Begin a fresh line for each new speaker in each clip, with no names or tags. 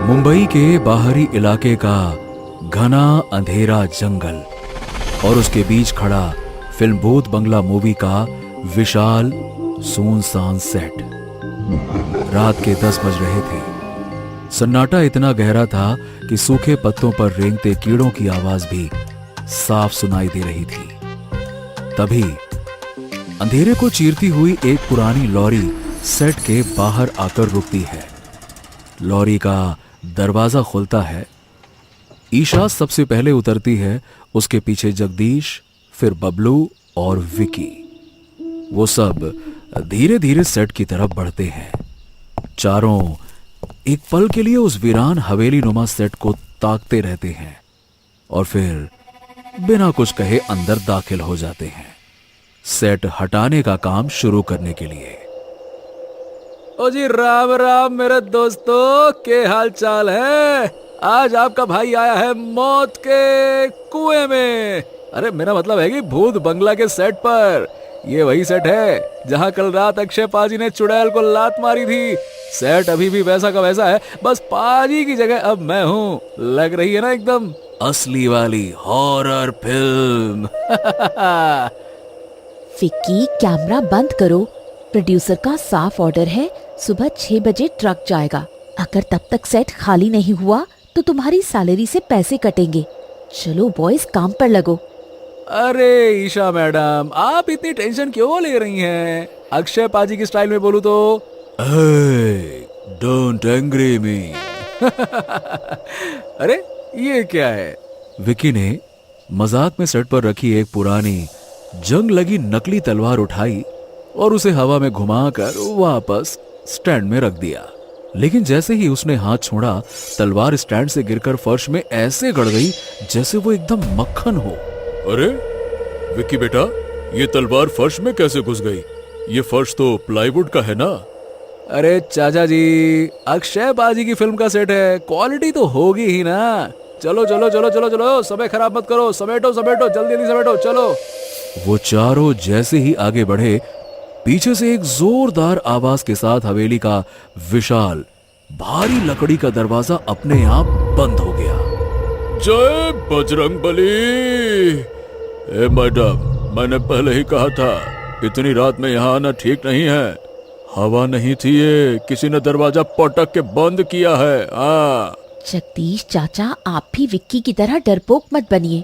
मुंबई के बाहरी इलाके का घना अंधेरा जंगल और उसके बीच खड़ा फिल्म भूत बंगला मूवी का विशाल सुनसान सेट। रात के 10 बज रहे थे। सन्नाटा इतना गहरा था कि सूखे पत्तों पर रेंगते कीड़ों की आवाज भी साफ सुनाई दे रही थी। तभी अंधेरे को चीरती हुई एक पुरानी लॉरी सेट के बाहर आकर रुकती है। लॉरी का दरवाजा खुलता है। ईशा सबसे पहले उतरती है, उसके पीछे जगदीश, फिर बबलू और विकी। वो सब धीरे धीरे सेट की तरफ बढ़ते हैं। चारों एक पल के लिए उस वीरान हवेली नुमा सेट को ताकते रहते हैं और फिर बिना कुछ कहे अंदर दाखिल हो जाते हैं सेट हटाने का काम शुरू करने के लिए।
ओ जी राम राम मेरे दोस्तों, के हाल चाल है। आज आपका भाई आया है मौत के कुएं में। अरे मेरा मतलब है कि भूत बंगला के सेट पर। ये वही सेट है जहां कल रात अक्षय पाजी ने चुड़ैल को लात मारी थी। सेट अभी भी वैसा का वैसा है, बस पाजी की जगह अब मैं हूँ। लग रही है ना एकदम असली वाली हॉरर फिल्म।
विक्की, कैमरा बंद करो। प्रोड्यूसर का साफ ऑर्डर है, सुबह 6 बजे ट्रक जाएगा। अगर तब तक सेट खाली नहीं हुआ तो तुम्हारी सैलरी से पैसे कटेंगे। चलो बॉयज, काम पर लगो।
अरे ईशा मैडम, आप इतनी टेंशन क्यों ले रही हैं? अक्षय पाजी की स्टाइल में बोलूं तो
डोंट एंग्री मी।
अरे ये क्या है?
विकी ने मजाक में सेट पर रखी एक पुरानी जंग लगी नकली तलवार उठाई और उसे हवा में घुमाकर वापस स्टैंड में रख दिया। लेकिन जैसे ही उसने हाथ छोड़ा, तलवार स्टैंड से गिरकर फर्श में ऐसे गड़ गई जैसे वो एकदम मक्खन हो।
अरे विक्की बेटा, ये तलवार फर्श में कैसे घुस गई? ये फर्श तो प्लाईवुड का है ना?
अरे चाचा जी, अक्षय बाजी की फिल्म का सेट है, क्वालिटी तो होगी ही ना। चलो चलो चलो चलो चलो, समय खराब मत करो। समेटो समेटो, जल्दी जल्दी समेटो, चलो।
वो चारों जैसे ही आगे बढ़े, पीछे से एक जोरदार आवाज के साथ हवेली का विशाल भारी लकड़ी का दरवाजा अपने आप बंद हो गया।
जय बजरंगबली। ए मैडम, मैंने पहले ही कहा था इतनी रात में यहाँ आना ठीक नहीं है। हवा नहीं थी, ये किसी ने दरवाजा पटक के बंद किया है।
जगदीश चाचा, आप भी विक्की की तरह डरपोक मत बनिए।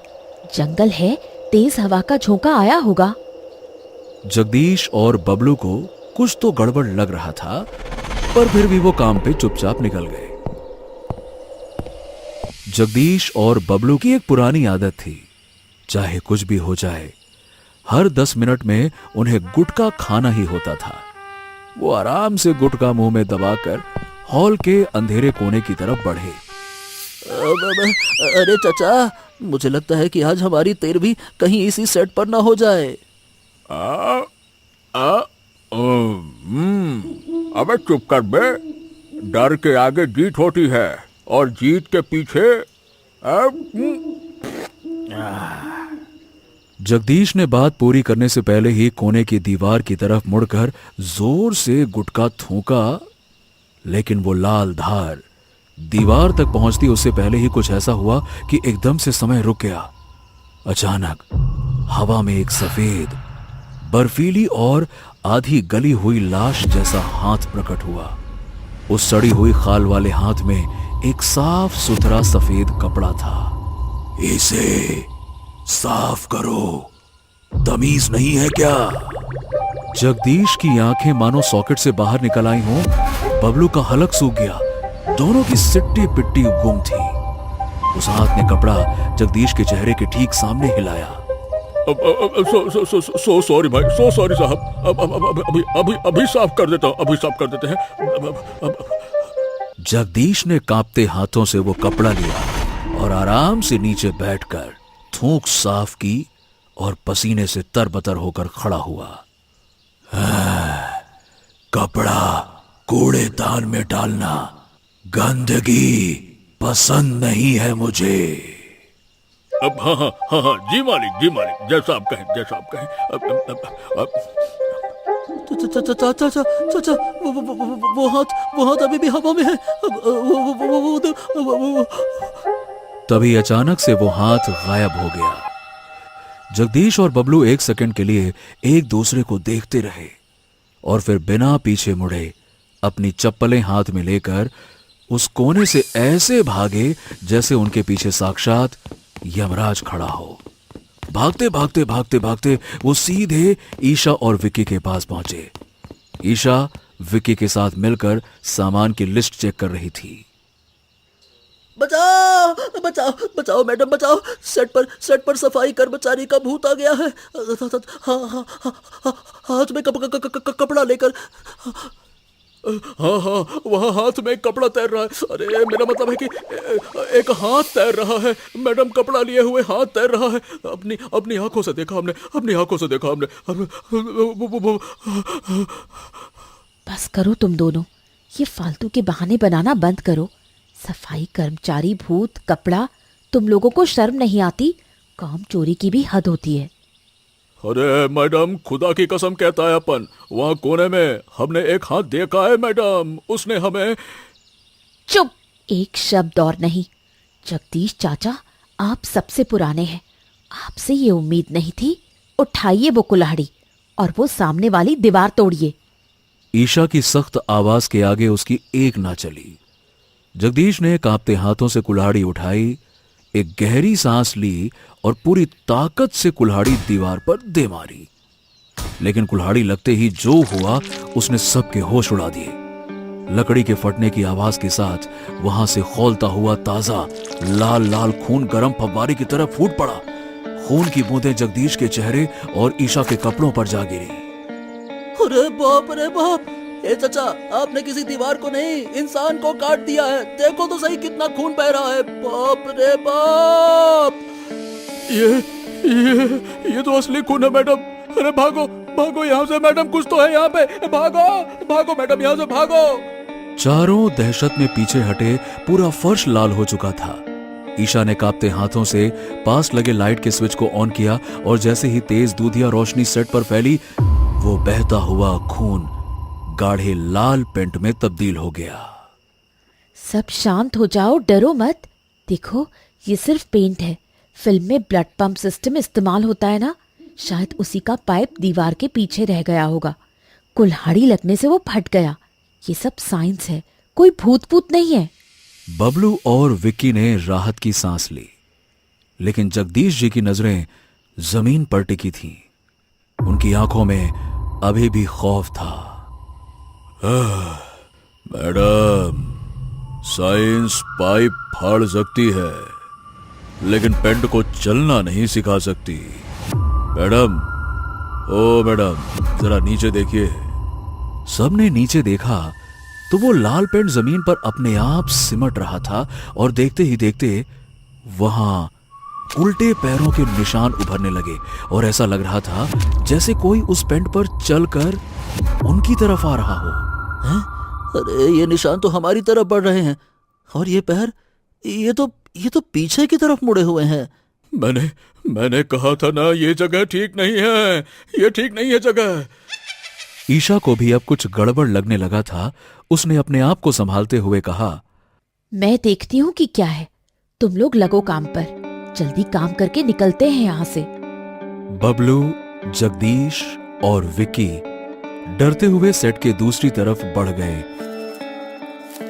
जंगल है, तेज हवा का झोंका आया होगा।
जगदीश और बबलू को कुछ तो गड़बड़ लग रहा था, पर फिर भी वो काम पे चुपचाप निकल गए। जगदीश और बबलू की एक पुरानी आदत थी, चाहे कुछ भी हो जाए, हर 10 मिनट में उन्हें गुटखा खाना ही होता था। वो आराम से गुटखा मुंह में दबाकर हॉल के अंधेरे कोने की तरफ बढ़े।
अरे चाचा, मुझे लगता है कि आज हमारी तेरहवीं कहीं इसी सेट पर ना हो जाए।
अबे चुप कर बे। डर के आगे जीत होती है और जीत के पीछे
जगदीश ने बात पूरी करने से पहले ही कोने की दीवार की तरफ मुड़कर जोर से गुटखा थूका, लेकिन वो लाल धार दीवार तक पहुंचती उससे पहले ही कुछ ऐसा हुआ कि एकदम से समय रुक गया। अचानक हवा में एक सफेद, बर्फीली और आधी गली हुई लाश जैसा हाथ प्रकट हुआ। उस सड़ी हुई खाल वाले हाथ में एक साफ सुथरा सफेद कपड़ा था। इसे साफ करो, तमीज नहीं है क्या? जगदीश की आंखें मानो सॉकेट से बाहर निकल आई हों। बबलू का हलक सूख गया, दोनों की सिट्टी पिट्टी गुम थी। उस हाथ ने कपड़ा जगदीश के चेहरे के ठीक सामने हिलाया।
सो सॉरी भाई, सो सॉरी साहब। अभी साफ कर देता हूँ, अभी साफ कर देते हैं।
जगदीश ने कांपते हाथों से वो कपड़ा लिया और आराम से नीचे बैठकर थूक साफ की और पसीने से तरबतर होकर खड़ा हुआ। कपड़ा कूड़ेदान में डालना, गंदगी पसंद नहीं है मुझे।
अब हाँ, जी मालिक, जैसा आप कहें, जैसा आप कहें।
चाचा चाचा वो हाथ अभी भी हवा में है।
तभी अचानक से वो हाथ गायब हो गया। जगदीश और बबलू एक सेकंड के लिए एक दूसरे को देखते रहे और फिर बिना पीछे मुड़े अपनी चप्पलें हाथ में लेकर उस कोने से ऐसे भागे जैसे उनके पीछे साक्षात यमराज खड़ा हो। भागते भागते भागते भागते वो सीधे ईशा और विक्की के पास पहुंचे। ईशा विक्की के साथ मिलकर सामान की लिस्ट चेक कर रही थी।
बचाओ बचाओ बचाओ मैडम बचाओ, सेट पर सफाई कर्मचारी का भूत आ गया है। हाथ में कपड़ा लेकर।
हाँ हाँ, वहाँ हाथ में कपड़ा तैर रहा है। अरे मेरा मतलब है कि एक हाथ तैर रहा है मैडम, कपड़ा लिए हुए हाथ तैर रहा है। अपनी आंखों से देखा हमने, अपनी आंखों से देखा हमने।
बस करो तुम दोनों, ये फालतू के बहाने बनाना बंद करो। सफाई कर्मचारी, भूत, कपड़ा, तुम लोगों को शर्म नहीं आती? काम चोरी की भी हद होती है।
अरे मैडम, खुदा की कसम कहता है अपन, वहाँ कोने में हमने एक हाथ देखा है मैडम, उसने हमें।
चुप, एक शब्द और नहीं। जगदीश चाचा, आप सबसे पुराने हैं, आपसे ये उम्मीद नहीं थी। उठाइए वो कुल्हाड़ी और वो सामने वाली दीवार तोड़िए।
ईशा की सख्त आवाज के आगे उसकी एक ना चली। जगदीश ने कांपते हाथों से कुल्हाड़ी उठाई, एक गहरी सांस ली और पूरी ताकत से कुल्हाड़ी दीवार पर दे मारी। लेकिन कुल्हाड़ी लगते ही जो हुआ उसने सबके होश उड़ा दिए। लकड़ी के फटने की आवाज के साथ वहां से खौलता हुआ ताजा लाल लाल खून गर्म फव्वारे की तरह फूट पड़ा। खून की बूंदें जगदीश के चेहरे और ईशा के कपड़ों पर जा गिरी।
अरे बाप, ए चाचा, आपने किसी दीवार को नहीं, इंसान को काट दिया है। देखो तो सही कितना खून बह रहा है। बाप रे बाप,
ये तो असली खून है मैडम। अरे भागो भागो यहाँ से मैडम, कुछ तो है यहाँ पे। भागो भागो मैडम, यहाँ से भागो।
चारों दहशत में पीछे हटे, पूरा फर्श लाल हो चुका था। ईशा ने कांपते हाथों से पास लगे लाइट के स्विच को ऑन किया और जैसे ही तेज दूधिया रोशनी सेट पर फैली, वो बहता हुआ खून गाढ़े लाल पेंट में तब्दील हो गया।
सब शांत हो जाओ, डरो मत। देखो, ये सिर्फ पेंट है। फिल्म में ब्लड पंप सिस्टम इस्तेमाल होता है ना, शायद उसी का पाइप दीवार के पीछे रह गया होगा। कुल्हाड़ी लगने से वो फट गया। ये सब साइंस है, कोई भूत भूत नहीं है।
बबलू और विक्की ने राहत की सांस ली, लेकिन जगदीश जी की नजरें जमीन पर टिकी थीं। उनकी आंखों में अभी भी खौफ था।
मैडम, साइंस पाइप फाड़ सकती है, लेकिन पेंट को चलना नहीं सिखा सकती। मैडम, ओ मैडम, जरा नीचे देखिए।
सबने नीचे देखा तो वो लाल पेंट जमीन पर अपने आप सिमट रहा था और देखते ही देखते वहां उल्टे पैरों के निशान उभरने लगे और ऐसा लग रहा था जैसे कोई उस पेंट पर चलकर उनकी तरफ आ रहा हो।
हैं? अरे ये निशान तो हमारी तरफ बढ़ रहे हैं, और ये पैर, ये तो पीछे की तरफ मुड़े हुए हैं।
मैंने कहा था ना, ये जगह ठीक नहीं है, ये ठीक नहीं है जगह।
ईशा को भी अब कुछ गड़बड़ लगने लगा था। उसने अपने आप को संभालते हुए कहा,
मैं देखती हूँ कि क्या है। तुम लोग लगो काम पर, जल्दी काम करके निकलते हैं यहाँ से।
बबलू, जगदीश और विक्की डरते हुए सेट के दूसरी तरफ बढ़ गए।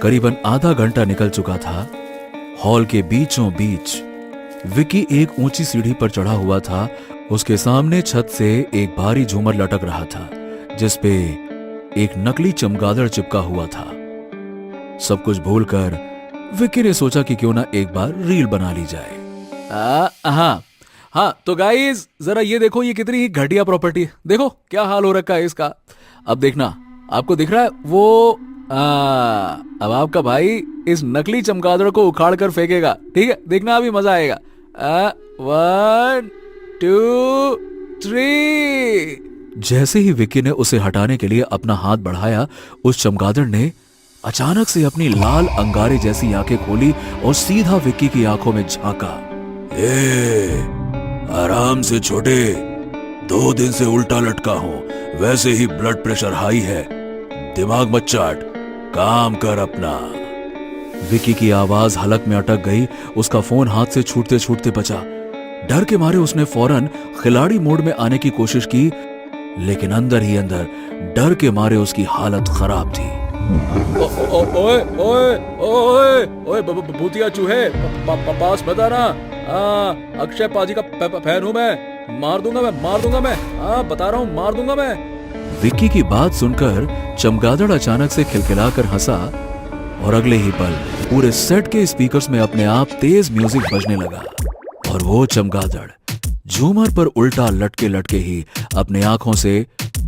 करीबन आधा घंटा निकल चुका था। हॉल के बीचों बीच विक्की एक ऊंची सीढ़ी पर चढ़ा हुआ था। उसके सामने छत से एक भारी झूमर लटक रहा था, जिसपे एक नकली चमगादड़ चिपका हुआ था। सब कुछ भूलकर विक्की ने सोचा कि क्यों ना एक बार रील बना ली जाए।
हाँ, तो गाइस जरा ये देखो, ये कितनी ही घटिया प्रॉपर्टी है। देखो क्या हाल हो रखा है इसका। अब देखना, आपको दिख रहा है वो अब आपका भाई इस नकली चमगादड़ को उखाड़ कर फेंकेगा। ठीक है, देखना अभी मजा आएगा। 1 2 3।
जैसे ही विक्की ने उसे हटाने के लिए अपना हाथ बढ़ाया, उस चमगादड़ ने अचानक से अपनी लाल अंगारे जैसी आंखें खोली और सीधा विक्की की आंखों में झांका।
आराम से छोटे, 2 दिन से उल्टा लटका हूं, वैसे ही ब्लड प्रेशर हाई है। दिमाग मत चाट, काम कर अपना।
विक्की की आवाज हलक में अटक गई। उसका फोन हाथ से छूटते छूटते बचा। डर के मारे उसने फौरन खिलाड़ी मोड में आने की कोशिश की, लेकिन अंदर ही अंदर डर के मारे उसकी हालत खराब थी।
ओए ओए ओए ओए भूतिया चूहे, पास मत आना। अक्षय पाजी का फैन हूं मैं, मार दूंगा मैं। बता रहा हूँ, मार दूंगा मैं।
विक्की की बात सुनकर चमगादड़ अचानक से खिलखिलाकर हंसा और अगले ही पल पूरे सेट के स्पीकर्स में अपने आप तेज म्यूजिक बजने लगा और वो चमगादड़ झूमर पर उल्टा लटके लटके ही अपने आंखों से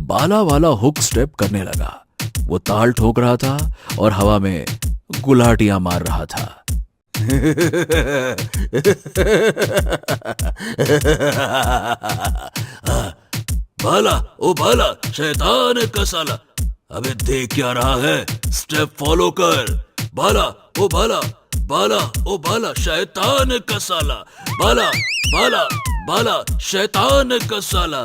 बाला वाला हुक स्टेप करने लगा। वो ताल ठोक रहा था और हवा में गुलाटियां मार रहा था।
बाला ओ बाला, शैतान का साला, अबे देख क्या रहा है, स्टेप फॉलो कर। बाला ओ बाला, बाला ओ बाला, शैतान का साला, बाला बाला बाला, शैतान का साला।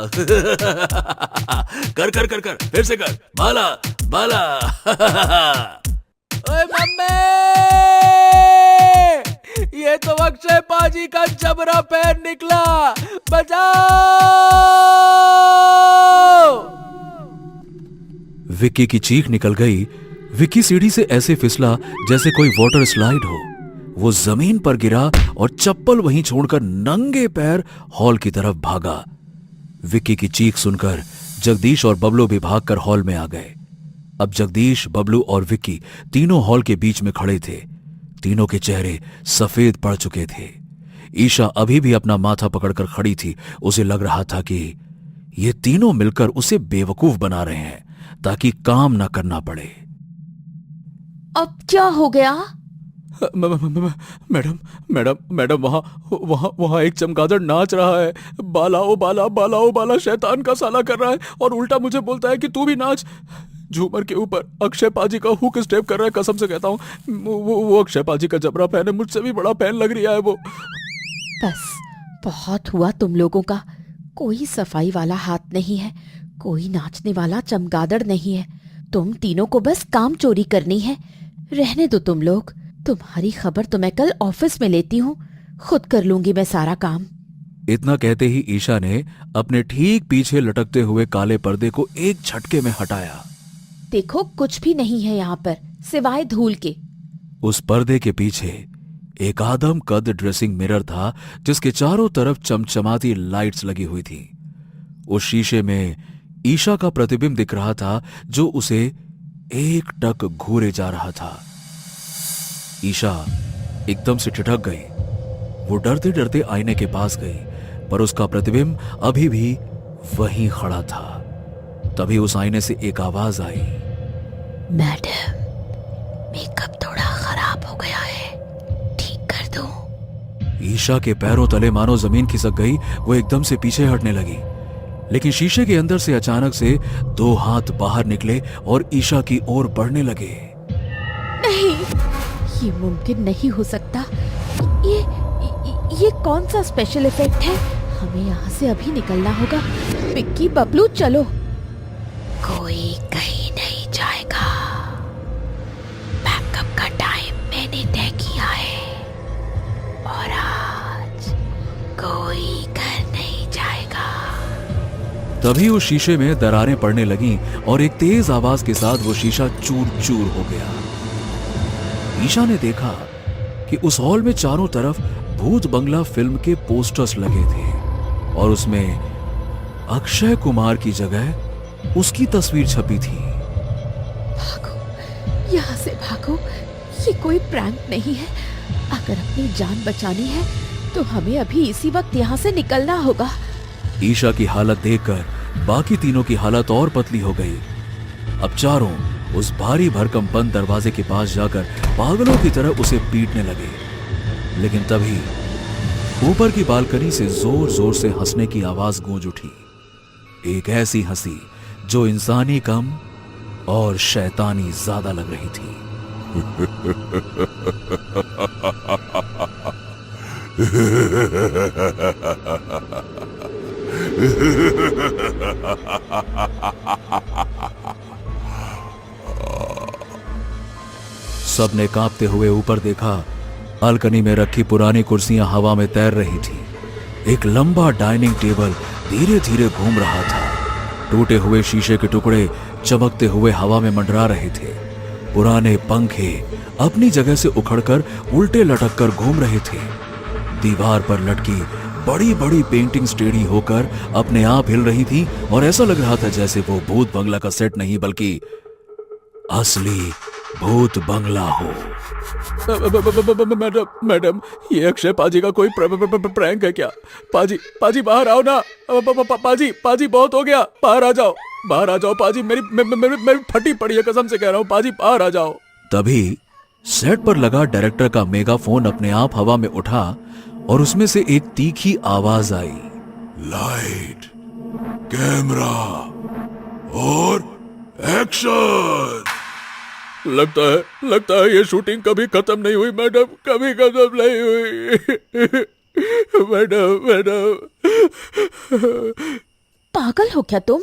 कर कर कर कर, फिर से कर, बाला बाला।
ओए मम्मी, ये तो अक्षय पाजी का जबरा पैर निकला, बचाओ।
विक्की की चीख निकल गई। विक्की सीढ़ी से ऐसे फिसला जैसे कोई वाटर स्लाइड हो। वो जमीन पर गिरा और चप्पल वहीं छोड़कर नंगे पैर हॉल की तरफ भागा। विक्की की चीख सुनकर जगदीश और बबलू भी भागकर हॉल में आ गए। अब जगदीश, बबलू और विक्की तीनों हॉल के बीच में खड़े थे। तीनों के चेहरे सफेद पड़ चुके थे। ईशा अभी भी अपना माथा पकड़कर खड़ी थी। उसे लग रहा था कि ये तीनों मिलकर उसे बेवकूफ बना रहे हैं ताकि काम ना करना पड़े।
अब क्या हो गया?
मैडम मैडम मैडम, वहाँ एक चमगादड़ नाच रहा है। बाला ओ बाला, बाला ओ बाला, शैतान का साला कर रहा है और उल्टा मुझे बोलता है कि तू भी नाच। झूमर के ऊपर अक्षय पाजी का हुक स्टेप कर रहा है। कसम से कहता हूँ, वो अक्षय पाजी का जबरा फैन है, मुझसे भी बड़ा फैन लग रहा है वो।
बस बहुत हुआ तुम लोगों का। कोई सफाई वाला हाथ नहीं है, कोई नाचने वाला चमगादड़ नहीं है। तुम तीनों को बस काम चोरी करनी है। रहने दो तुम लोग, तुम्हारी खबर तो मैं कल ऑफिस में लेती हूँ, खुद कर लूंगी मैं सारा काम।
इतना कहते ही ईशा ने अपने ठीक पीछे लटकते हुए काले पर्दे को एक झटके में हटाया।
देखो, कुछ भी नहीं है यहाँ पर सिवाय धूल के।
उस पर्दे के पीछे एक आदम कद ड्रेसिंग मिरर था जिसके चारों तरफ चमचमाती लाइट्स लगी हुई थी। उस शीशे में ईशा का प्रतिबिंब दिख रहा था जो उसे एक टक घूरे जा रहा था। ईशा एकदम से ठिठक गई। वो डरते डरते आईने के पास गई, पर उसका प्रतिबिंब अभी भी वहीं खड़ा था। तभी उस आईने से एक आवाज आई,
मैडम, मेकअप थोड़ा खराब हो गया है, ठीक कर दो।
ईशा के पैरों तले मानो जमीन खिसक गई। वो एकदम से पीछे हटने लगी, लेकिन शीशे के अंदर से अचानक से 2 हाथ बाहर निकले और ईशा की ओर बढ़ने लगे।
नहीं, ये मुमकिन नहीं हो सकता। ये कौन सा स्पेशल इफेक्ट है? हमें यहाँ से अभी निकलना होगा। विक्की, बबलू, चलो। कोई कहीं नहीं जाएगा। बैकअप का टाइम मैंने तय किया है और आज कोई घर नहीं जाएगा।
तभी उस शीशे में दरारें पड़ने लगीं और एक तेज आवाज के साथ वो शीशा चूर चूर हो गया। ईशा ने देखा कि उस हॉल में चारों तरफ भूत बंगला फिल्म के पोस्टर्स लगे थे और उसमें अक्षय कुमार की जगह उसकी तस्वीर छपी थी।
भागो, यहाँ से भागो। ये कोई प्रैंक नहीं है। अगर अपनी जान बचानी है तो हमें अभी इसी वक्त यहाँ से निकलना होगा।
ईशा की हालत देखकर बाकी तीनों की हालत और पतली हो गई। अब चारों उस भारी भरकम बंद दरवाजे के पास जाकर पागलों की तरह उसे पीटने लगे। लेकिन तभी ऊपर की बालकनी से जोर जोर से हंसने की आवाज गूंज उठी। एक ऐसी हंसी जो इंसानी कम और शैतानी ज्यादा लग रही थी। सबने कांपते हुए ऊपर देखा। बालकनी में रखी पुरानी कुर्सियां हवा में तैर रही थी। एक लंबा डाइनिंग टेबल धीरे धीरे घूम रहा था। टूटे हुए शीशे के टुकड़े चमकते हुए हवा में मंडरा रहे थे। पुराने पंखे अपनी जगह से उखड़कर उल्टे लटक कर घूम रहे थे। दीवार पर लटकी बड़ी बड़ी पेंटिंग्स टेढ़ी होकर अपने आप हिल रही थी और ऐसा लग रहा था जैसे वो भूत बंगला का सेट नहीं बल्कि असली भूत बंगला हो।
मैडम, ये अक्षय पाजी का कोई प्रैंक है क्या? पाजी बाहर आओ ना। पाजी बहुत हो गया, बाहर आ जाओ पाजी। मेरी फटी पड़ी है, कसम से कह रहा हूँ पाजी, बाहर आ जाओ।
तभी सेट पर लगा डायरेक्टर का मेगाफोन अपने आप हवा में उठा और उसमें से एक तीखी आवाज आई,
लाइट, कैमरा और एक्शन। लगता है ये शूटिंग कभी खत्म नहीं हुई मैडम, कभी खत्म नहीं हुई। मैडम।
पागल हो क्या तुम?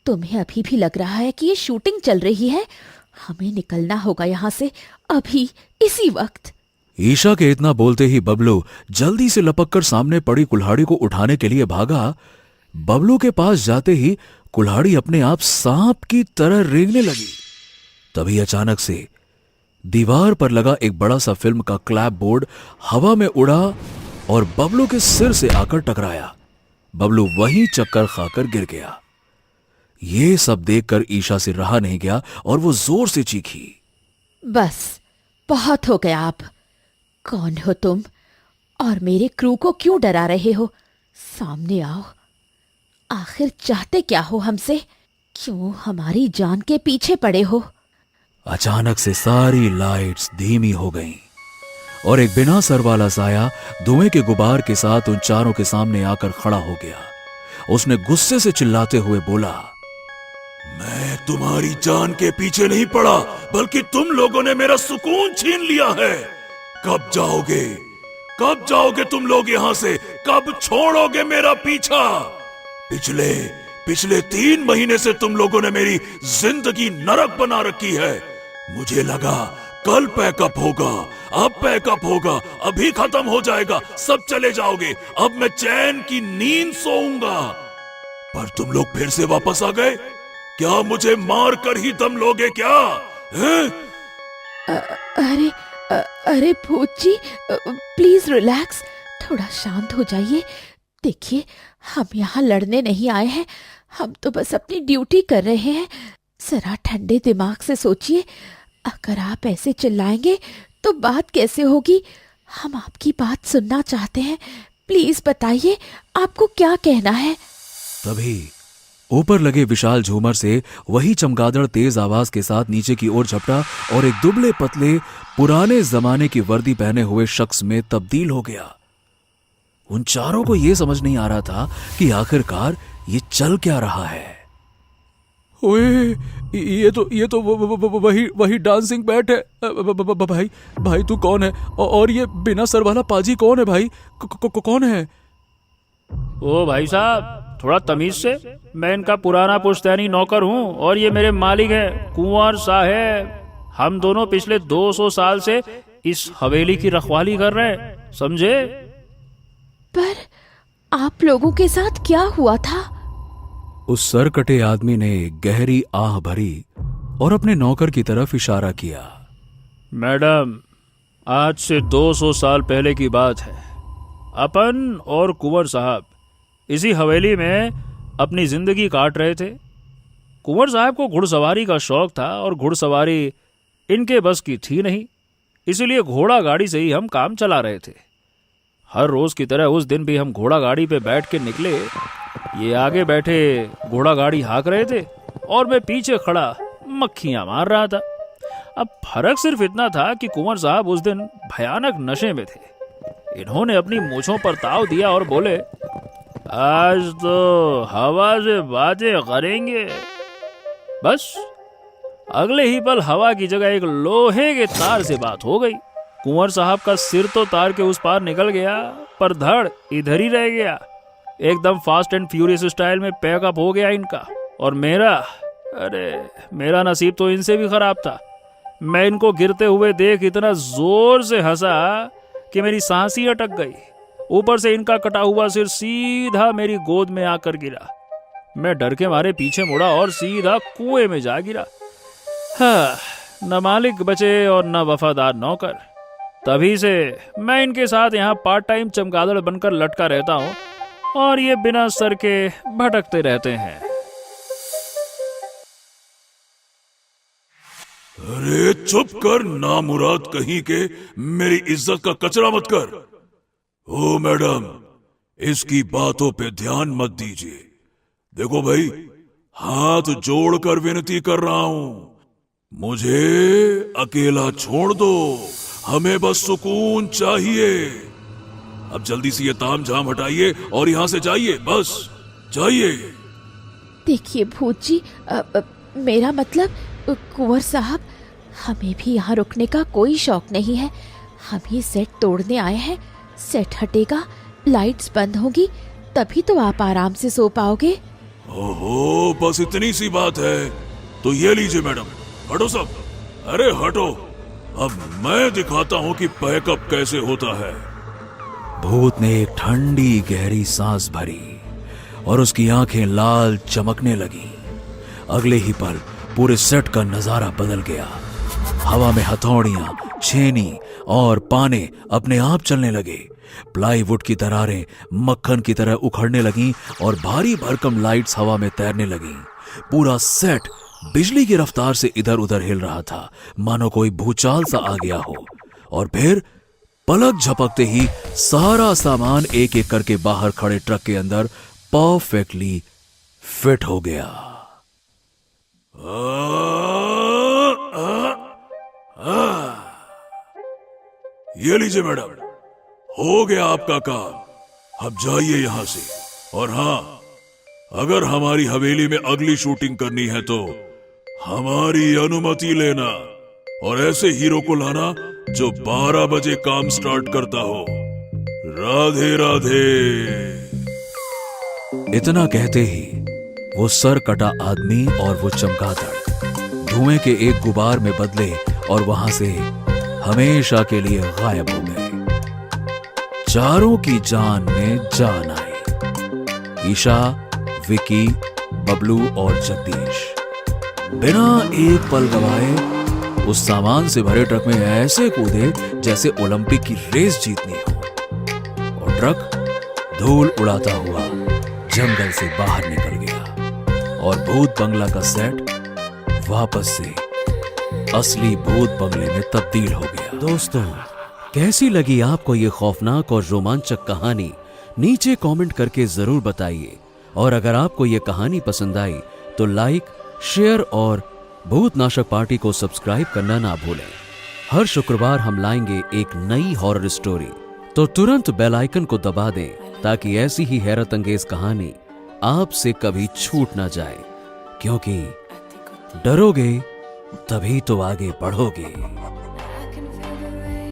तुम्हें अभी भी लग रहा है कि ये शूटिंग चल रही है? हमें निकलना होगा यहाँ से अभी, इसी वक्त।
ईशा के इतना बोलते ही बबलू जल्दी से लपककर सामने पड़ी कुल्हाड़ी को उठाने के लिए भागा। बबलू के पास जाते ही कुल्हाड़ी अपने आप सांप की तरह रेंगने लगी। तभी अचानक से दीवार पर लगा एक बड़ा सा फिल्म का क्लैप बोर्ड हवा में उड़ा और बबलू के सिर से आकर टकराया। बबलू वहीं चक्कर खाकर गिर गया। ये सब देखकर ईशा से रहा नहीं गया और वो जोर से चीखी,
बस बहुत हो गया। आप कौन हो तुम और मेरे क्रू को क्यों डरा रहे हो? सामने आओ। आखिर चाहते क्या हो हमसे? क्यों हमारी जान के पीछे पड़े हो?
अचानक से सारी लाइट्स धीमी हो गईं और एक बिना सर वाला साया धुएं के गुबार के साथ उन चारों के सामने आकर खड़ा हो गया। उसने गुस्से से चिल्लाते हुए बोला,
मैं तुम्हारी जान के पीछे नहीं पड़ा, बल्कि तुम लोगों ने मेरा सुकून छीन लिया है। कब जाओगे तुम लोग यहाँ से? कब छोड़ोगे मेरा पीछा? पिछले 3 महीने से तुम लोगों ने मेरी जिंदगी नरक बना रखी है। मुझे लगा कल पैकअप होगा, अब पैकअप होगा, अभी खत्म हो जाएगा, सब चले जाओगे, अब मैं चैन की नींद सोऊंगा। पर तुम लोग फिर से वापस आ गए। क्या मुझे मार कर ही दम लोगे क्या? हैं?
अरे भूत जी, प्लीज रिलैक्स, थोड़ा शांत हो जाइए। देखिए, हम यहाँ लड़ने नहीं आए हैं, हम तो बस अपनी ड्यूटी कर रहे हैं। जरा ठंडे दिमाग से सोचिए, अगर आप ऐसे चिल्लाएंगे तो बात कैसे होगी? हम आपकी बात सुनना चाहते हैं, प्लीज बताइए आपको क्या कहना है।
तभी ऊपर लगे विशाल झूमर से वही चमगादड़ तेज आवाज के साथ नीचे की ओर झपटा और एक दुबले पतले पुराने जमाने की वर्दी पहने हुए शख्स में तब्दील हो गया। उन चारों को यह समझ नहीं आ रहा था कि आखिरकार ये चल क्या रहा है।
ओए, ये तो वही डांसिंग बैट है। भाई तू कौन है? और ये बिना सर वाला पाजी कौन है भाई? कौन है?
ओ भाई साहब, थोड़ा तमीज से, मैं इनका पुराना पुश्तैनी नौकर हूँ और ये मेरे मालिक हैं कुंवर साहब। हम दोनों पिछले 200 साल से इस हवेली की रखवाली कर रहे हैं, समझे?
पर आप लोगों के साथ क्या हुआ था?
उस सरकटे आदमी ने गहरी आह भरी और अपने नौकर की तरफ इशारा किया।
मैडम, आज से 200 साल पहले की बात है। अपन और कुंवर साहब इसी हवेली में अपनी जिंदगी काट रहे थे। कुंवर साहब को घुड़सवारी का शौक था और घुड़सवारी इनके बस की थी नहीं, इसलिए घोड़ा गाड़ी से ही हम काम चला रहे थे। हर रोज की तरह उस दिन भी हम घोड़ा गाड़ी पे बैठ के निकले। ये आगे बैठे घोड़ा गाड़ी हाँक रहे थे और मैं पीछे खड़ा मक्खियां मार रहा था। अब फर्क सिर्फ इतना था कि कुंवर साहब उस दिन भयानक नशे में थे। इन्होंने अपनी मूंछों पर ताव दिया और बोले, आज तो हवा से बातें करेंगे। बस अगले ही पल हवा की जगह एक लोहे के तार से बात हो गई। कुंवर साहब का सिर तो तार के उस पार निकल गया, पर धड़ इधर ही रह गया। एकदम फास्ट एंड फ्यूरियस स्टाइल में पैकअप हो गया इनका। और मेरा, अरे मेरा नसीब तो इनसे भी खराब था। मैं इनको गिरते हुए देख इतना जोर से हंसा कि मेरी सांस ही अटक गई। ऊपर से इनका कटा हुआ सिर सीधा मेरी गोद में आकर गिरा। मैं डर के मारे पीछे मुड़ा और सीधा कुएं में जा गिरा। हाँ, न मालिक बचे और न वफादार नौकर। तभी से मैं इनके साथ यहाँ पार्ट टाइम चमगादड़ बनकर लटका रहता हूँ और ये बिना सर के भटकते रहते हैं।
अरे चुप कर नामुराद कहीं के, मेरी इज्जत का कचरा मत कर। ओ मैडम, इसकी बातों पे ध्यान मत दीजिए। देखो भाई, हाथ जोड़कर विनती कर रहा हूं, मुझे अकेला छोड़ दो, हमें बस सुकून चाहिए। अब जल्दी से ये ताम झाम हटाइए और यहां से जाइए, बस जाइए।
देखिए भूत जी, मेरा मतलब कुंवर साहब, हमें भी यहाँ रुकने का कोई शौक नहीं है। हम ये सेट तोड़ने आए हैं। सेट हटेगा, लाइट्स बंद होगी, तभी तो आप आराम से सो पाओगे।
ओहो, बस इतनी सी बात है तो ये लीजिए मैडम, हटो सब, अरे हटो। अब मैं दिखाता हूँ कि पैकअप कैसे होता है।
भूत ने एक ठंडी गहरी सांस भरी और उसकी आंखें लाल चमकने लगी। अगले ही पल पूरे सेट का नजारा बदल गया। हवा में हथौड़ियां, छेनी और पाने अपने आप चलने लगे। प्लाईवुड की दरारें मक्खन की तरह उखड़ने लगीं और भारी भरकम लाइट्स हवा में तैरने लगीं। पूरा सेट बिजली की रफ्तार से इधर उधर हिल रहा था, मानो कोई भूचाल सा आ गया हो। और फिर पलक झपकते ही सारा सामान एक एक करके बाहर खड़े ट्रक के अंदर परफेक्टली फिट हो गया।
ये लीजिए मैडम, हो गया आपका काम। अब जाइए यहां से। और हां, अगर हमारी हवेली में अगली शूटिंग करनी है तो हमारी अनुमति लेना, और ऐसे हीरो को लाना जो 12 बजे काम स्टार्ट करता हो। राधे राधे।
इतना कहते ही वो सर कटा आदमी और वो चमगादड़ धुएं के एक गुबार में बदले और वहां से हमेशा के लिए गायब हो गए। चारों की जान में जान आई। ईशा, विकी, बबलू और जगदीश बिना एक पल गवाए उस सामान से भरे ट्रक में ऐसे कूदे जैसे ओलंपिक की रेस जीतनी हो। और ट्रक धूल उड़ाता हुआ जंगल से बाहर निकल गया और भूत बंगला का सेट वापस से असली भूत बंगले में तब्दील हो गया। दोस्तों, कैसी लगी आपको ये खौफनाक और रोमांचक कहानी? नीचे कमेंट करके जरूर बताइए। और अगर आपको ये कहानी पसंद आई तो लाइक, शेयर और भूतनाशक पार्टी को सब्सक्राइब करना ना भूलें। हर शुक्रवार हम लाएंगे एक नई हॉरर स्टोरी, तो तुरंत बेल आइकन को दबा दें ताकि ऐसी ही हैरत अंगेज कहानी आपसे कभी छूट ना जाए। क्योंकि डरोगे तभी तो आगे बढ़ोगे।